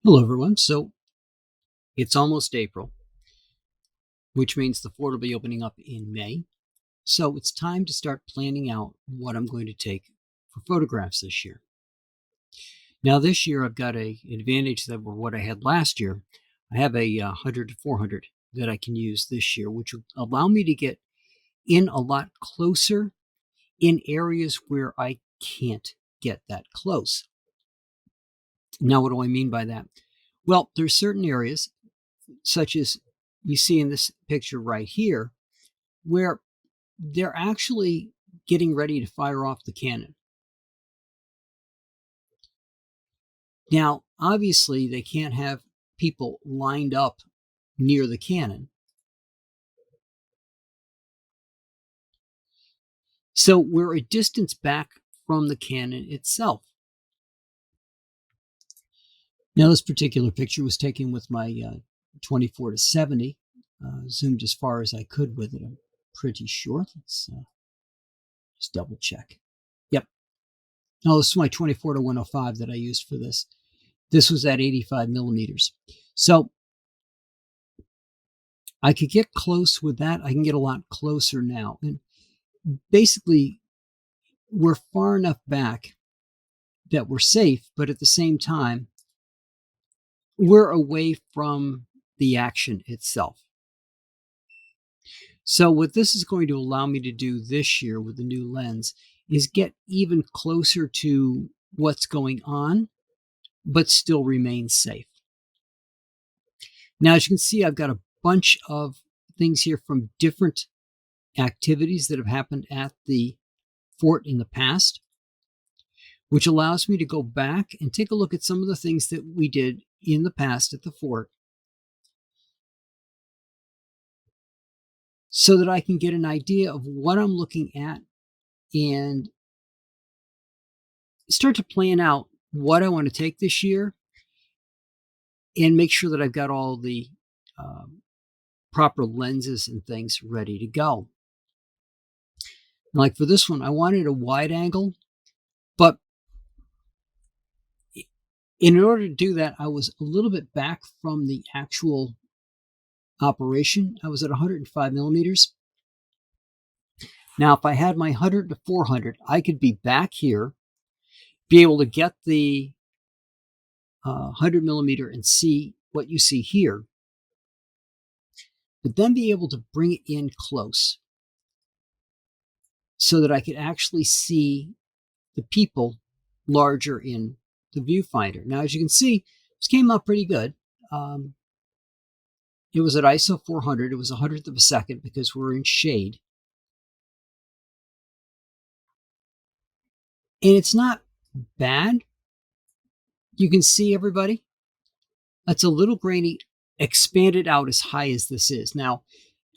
Hello, everyone. So it's almost April, which means the fort will be opening up in May. So it's time to start planning out what I'm going to take for photographs this year. Now, this year I've got an advantage that were what I had last year. I have a 100 to 400 that I can use this year, which will allow me to get in a lot closer in areas where I can't get that close. Now, what do I mean by that? Well, there's certain areas, such as you see in this picture right here, where they're actually getting ready to fire off the cannon. Now, obviously, they can't have people lined up near the cannon. So we're a distance back from the cannon itself. Now, this particular picture was taken with my 24 to 70, zoomed as far as I could with it. I'm pretty sure. Let's just double check. Yep. Oh, this is my 24 to 105 that I used for this. This was at 85 millimeters. So I could get close with that. I can get a lot closer now. And basically, we're far enough back that we're safe, but at the same time, we're away from the action itself. So what this is going to allow me to do this year with the new lens is get even closer to what's going on, but still remain safe. Now, as you can see, I've got a bunch of things here from different activities that have happened at the fort in the past, which allows me to go back and take a look at some of the things that we did in the past at the fort so that I can get an idea of what I'm looking at and start to plan out what I want to take this year and make sure that I've got all the proper lenses and things ready to go. Like for this one, I wanted a wide angle, but in order to do that, I was a little bit back from the actual operation. I was at 105 millimeters. Now, if I had my 100 to 400, I could be back here, be able to get the 100 millimeter and see what you see here, but then be able to bring it in close so that I could actually see the people larger in the viewfinder. Now, as you can see, this came out pretty good. It was at ISO 400. It was 100th of a second because we're in shade. And it's not bad. You can see everybody. That's a little grainy, expanded out as high as this is. Now,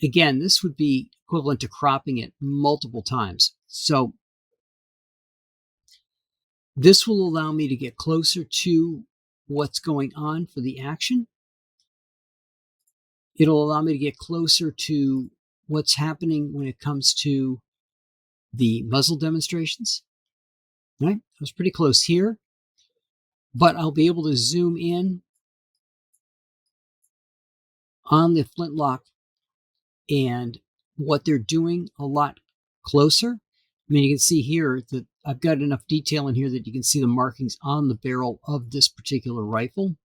again, this would be equivalent to cropping it multiple times. So this will allow me to get closer to what's going on for the action. It'll allow me to get closer to what's happening when it comes to the muzzle demonstrations. Right? I was pretty close here, but I'll be able to zoom in on the flintlock and what they're doing a lot closer. I mean, you can see here that I've got enough detail in here that you can see the markings on the barrel of this particular rifle.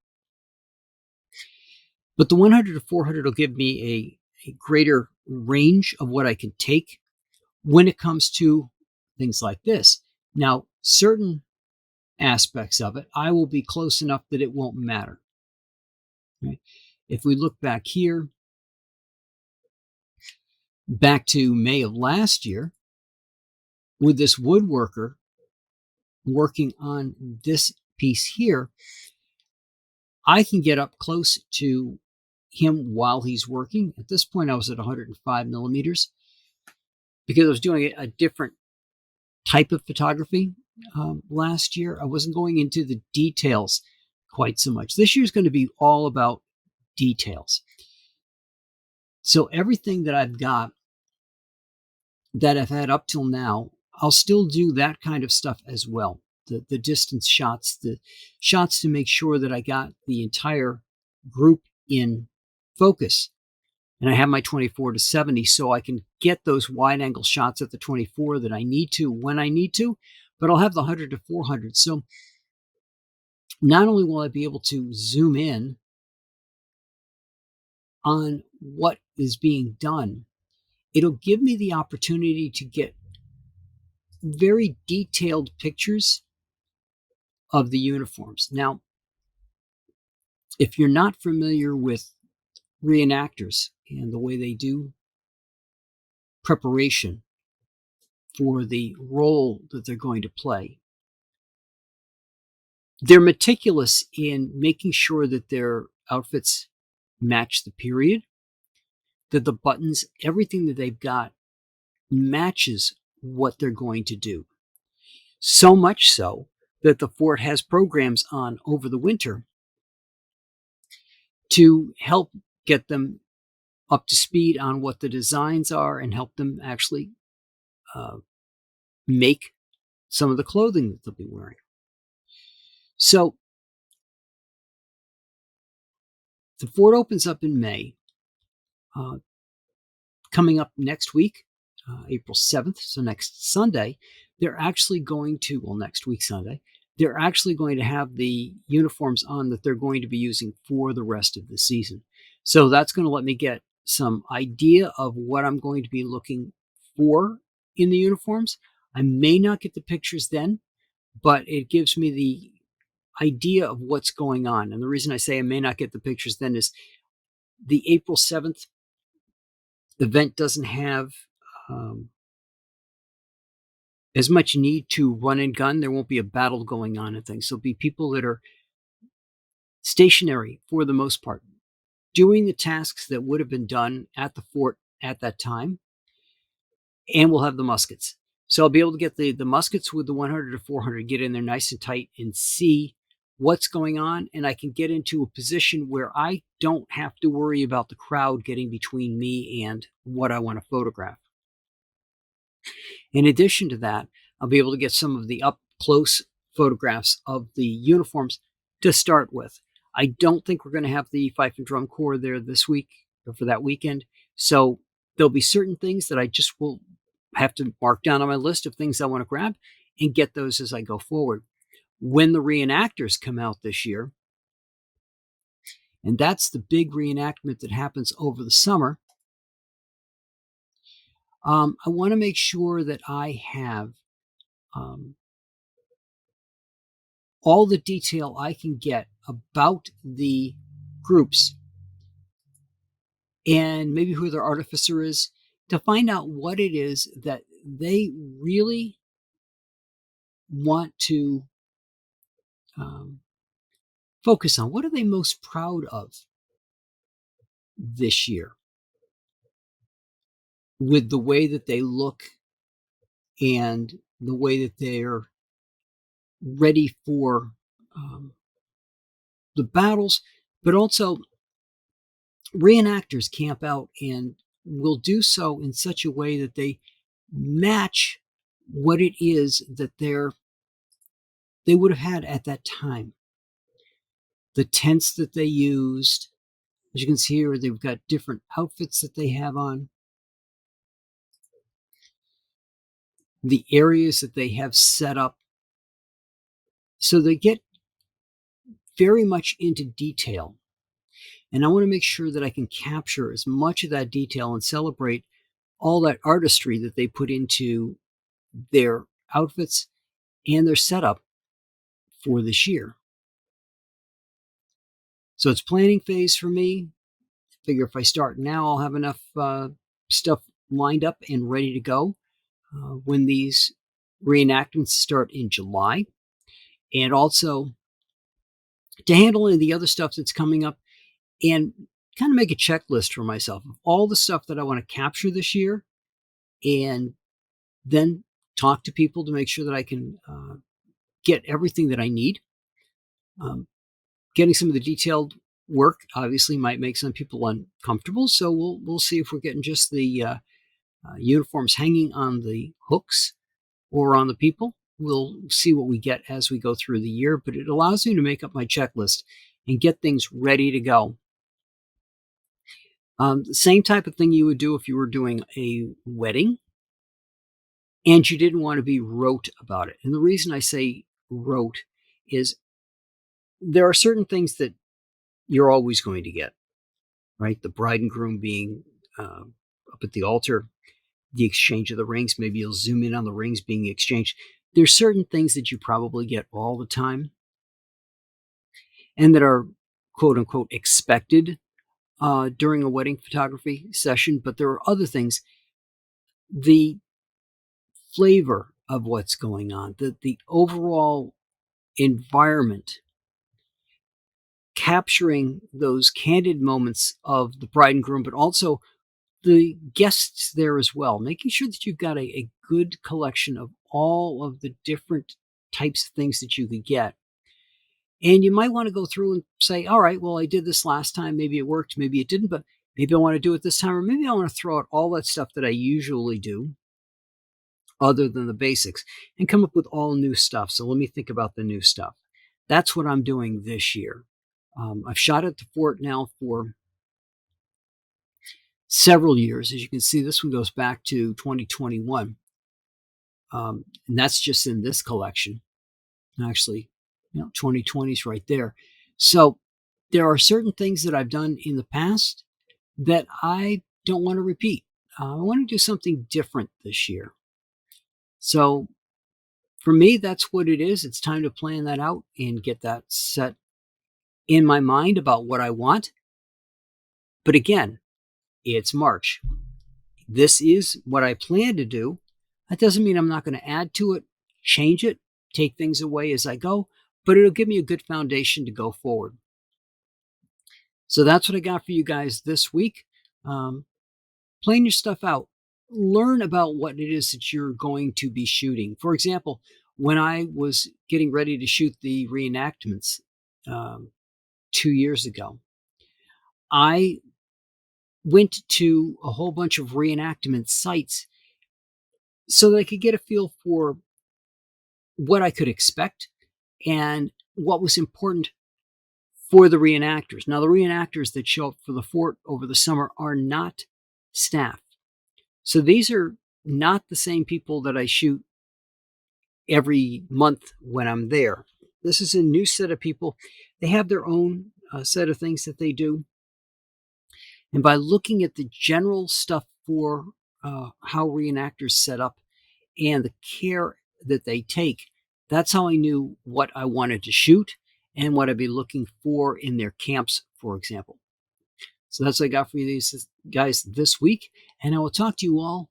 But the 100 to 400 will give me a greater range of what I can take when it comes to things like this. Now, certain aspects of it, I will be close enough that it won't matter. Right? If we look back here, back to May of last year, with this woodworker working on this piece here, I can get up close to him while he's working. At this point, I was at 105 millimeters because I was doing a different type of photography last year. I wasn't going into the details quite so much. This year is going to be all about details. So everything that I've got that I've had up till now, I'll still do that kind of stuff as well. the distance shots, the shots to make sure that I got the entire group in focus. And I have my 24 to 70, so I can get those wide angle shots at the 24 that I need to when I need to, but I'll have the 100 to 400. So not only will I be able to zoom in on what is being done, it'll give me the opportunity to get very detailed pictures of the uniforms. Now, if you're not familiar with reenactors and the way they do preparation for the role that they're going to play, they're meticulous in making sure that their outfits match the period, that the buttons, everything that they've got matches what they're going to do. So much so that the fort has programs on over the winter to help get them up to speed on what the designs are and help them actually make some of the clothing that they'll be wearing. So the fort opens up in May. Coming up next week, April 7th, so next Sunday, they're actually going to, well, next week Sunday, they're actually going to have the uniforms on that they're going to be using for the rest of the season. So that's going to let me get some idea of what I'm going to be looking for in the uniforms. I may not get the pictures then, but it gives me the idea of what's going on. And the reason I say I may not get the pictures then is the April 7th event doesn't have as much need to run and gun. There won't be a battle going on and things. There'll be people that are stationary for the most part, doing the tasks that would have been done at the fort at that time, and we'll have the muskets. So I'll be able to get the muskets with the 100 to 400, get in there nice and tight and see what's going on, and I can get into a position where I don't have to worry about the crowd getting between me and what I want to photograph. In addition to that, I'll be able to get some of the up-close photographs of the uniforms to start with. I don't think we're going to have the Fife and Drum Corps there this week or for that weekend, so there'll be certain things that I just will have to mark down on my list of things I want to grab and get those as I go forward. When the reenactors come out this year, and that's the big reenactment that happens over the summer, I want to make sure that I have all the detail I can get about the groups and maybe who their artificer is, to find out what it is that they really want to focus on. What are they most proud of this year with the way that they look and the way that they're ready for the battles, but also reenactors camp out and will do so in such a way that they match what it is that they would have had at that time. The tents that they used, as you can see here, they've got different outfits that they have on. The areas that they have set up. So they get very much into detail. And I want to make sure that I can capture as much of that detail and celebrate all that artistry that they put into their outfits and their setup for this year. So it's planning phase for me. Figure if I start now, I'll have enough stuff lined up and ready to go when these reenactments start in July. And also to handle any of the other stuff that's coming up and kind of make a checklist for myself of all the stuff that I want to capture this year, and then talk to people to make sure that I can get everything that I need. Getting some of the detailed work obviously might make some people uncomfortable, so we'll see if we're getting just the uniforms hanging on the hooks or on the people. we'll see what we get as we go through the year, but it allows me to make up my checklist and get things ready to go. The same type of thing you would do if you were doing a wedding and you didn't want to be rote about it. And the reason I say rote is there are certain things that you're always going to get, right? The bride and groom being up at the altar, the exchange of the rings. Maybe you'll zoom in on the rings being exchanged. There's certain things that you probably get all the time and that are quote unquote expected during a wedding photography session. But there are other things, the flavor of what's going on, the overall environment, capturing those candid moments of the bride and groom, but also the guests there as well, making sure that you've got a good collection of all of the different types of things that you could get. And you might want to go through and say, all right, well, I did this last time. Maybe it worked, maybe it didn't, but maybe I want to do it this time, or maybe I want to throw out all that stuff that I usually do other than the basics and come up with all new stuff. So let me think about the new stuff. That's what I'm doing this year. I've shot at the fort now for several years. As you can see, this one goes back to 2021. And that's just in this collection. Actually, 2020 is right there. So there are certain things that I've done in the past that I don't want to repeat. I want to do something different this year. So for me, that's what it is. It's time to plan that out and get that set in my mind about what I want. But again, it's March. This is what I plan to do. That doesn't mean I'm not going to add to it, change it, take things away as I go, but it'll give me a good foundation to go forward. So that's what I got for you guys this week. Plan your stuff out. Learn about what it is that you're going to be shooting. For example, when I was getting ready to shoot the reenactments 2 years ago, I went to a whole bunch of reenactment sites so that I could get a feel for what I could expect and what was important for the reenactors. Now, the reenactors that show up for the fort over the summer are not staff. So these are not the same people that I shoot every month when I'm there. This is a new set of people. They have their own set of things that they do. And by looking at the general stuff for how reenactors set up and the care that they take, that's how I knew what I wanted to shoot and what I'd be looking for in their camps, for example. So that's what I got for you guys this week. And I will talk to you all